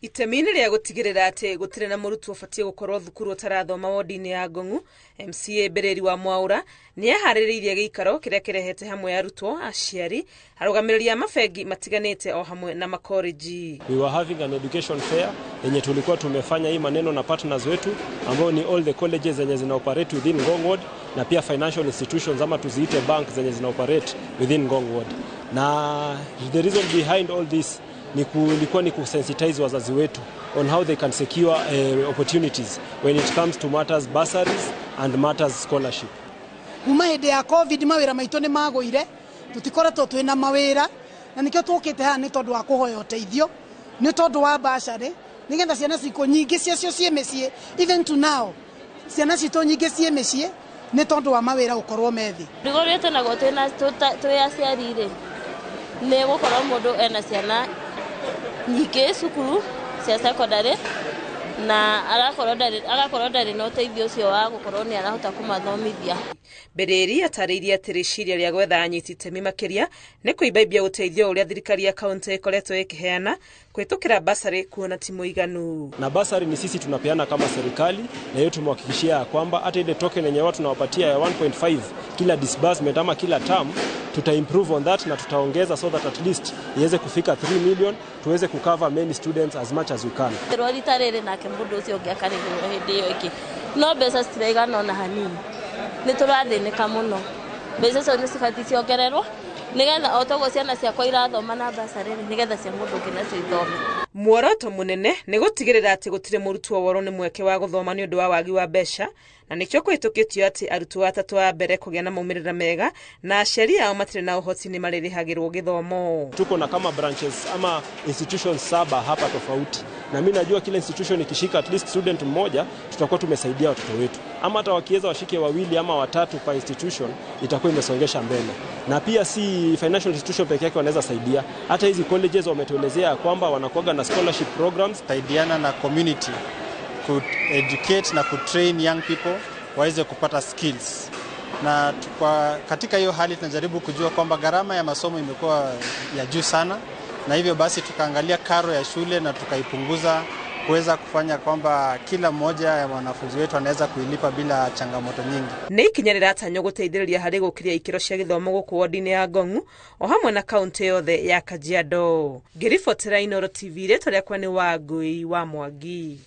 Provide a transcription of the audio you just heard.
Itemi rĩa gũtigĩrĩra atĩ gũtirĩ na mũrutwo ũbatiĩ gũkorwo thukuru ũtarathoma wodi-inĩ ya Ngong, MCA Bereri wa Mwaura nĩ aharĩrĩirie gĩikaro kĩrĩa kĩrehete hamwe arutwo, aciari, arũgamĩrĩri a mabengi matiganĩte o hamwe na makoleji. We were having an education fair yenye tulikuwa tumefanya hii maneno na partners wetu ambao ni all the colleges zenye zina operate within Ngong ward na pia financial institutions ama tuziite bank zenye zina operate within Ngong ward. Na the reason behind all this ilikuwa ni kusensitize wazazi wetu on how they can secure opportunities when it comes to matters bursaries and matters scholarship. Kuma hĩndĩ ya COVID mawĩra maitũ nĩ magũire, tutikoretwo twĩna mawĩra na nikĩo tũkĩte haha nĩ tondũ wa kũhoya ũteithio, nĩ tondũ wa bursary, nĩgetha ciana ciko nyingĩ ciacio ciĩ mĩciĩ, even to now ciana citũ nyingĩ ciĩ mĩciĩ nĩ tondũ wa mawĩra gũkorwo methi. Rigorete na gotena tũyaciari rĩ nĩ gũkorwo mũndũ ena ciana nyingĩ cukuru cia secondary na agakorwo ndarĩ na ũteithio ũcio wa gũkorwo nĩ arahota kũmathomithia. Bereri atarĩirie atĩ rĩciria rĩa gwetha anyiti itemi makĩria nĩ kũimbaimbia ũteithio ũrĩa thirikari ya kaunti ĩkoretwo ĩkĩheana kũhĩtũkĩra bursary kuona ti mũiganu. Na bursary ni sisi tunapeana kama serikali na hiyo tumehakikishia ya kwamba hata ile token yenye watu tunawapatia ya 1.5 kila disbursement ama kila term tuta-improve on that na tutaongeza so that at least iweze kufika 3 million tuweze kucover many students as much as we can. Roritarere nake mũndũ ũcio ũngĩ akarĩhwo hĩndĩ ĩyo ĩngĩ no mbeca citiraigana ona hanini nĩ tũrathĩnĩka mũno. Mbeca icio nĩ cibatiĩ ciongererwo nĩgetha o toguo ciana ciakwa irathoma na bursary nĩgetha cia mũndũ ũngĩ nacio ithome. Muoroto mũnene nĩ gũtigĩrĩra atĩ gũtirĩ mũrutwo worwo nĩ mweke wa gũthoma nĩ ũndũ wa wagi wa mbeca na nĩkĩo kũhĩtũkĩtio atĩ arutwo atatũ a mbere kũgĩa na maumĩrĩra mega na aciari ao matirĩ na ũhoti nĩ marĩrĩhagĩrwo gĩthomo. Tuko na kama branches ama institutions 7 hapa tofauti na mimi najua kila institution ikishika at least student mmoja tutakuwa tumesaidia watoto wetu, ama hata wakiweza washike wawili ama watatu kwa institution itakuwa imesongesha mbele. Na pia si financial institution pekee yake wanaweza saidia, hata hizi colleges wametuelezea kwamba wanakuwa na scholarship programs saidiana na community ku educate na ku train young people waweze kupata skills. Na katika hiyo hali tunajaribu kujua kwamba gharama ya masomo imekuwa ya juu sana, na hivyo basi tukaangalia karo ya shule na tukaipunguza kuweza kufanya kwamba kila mmoja ya wanafunzi wetu anaweza kuilipa bila changamoto nyingi. Nĩ ikinya rĩratanywo gũteithĩrĩria harĩ gũkĩria ikĩro cia gĩthomo gũkũ wodi-inĩ ya Ngong o hamwe na kaunti yothe ya Kajiado. Ngĩribotera Arutwo TV rĩtwa rĩakwa nĩ Wangui wa Mwangi.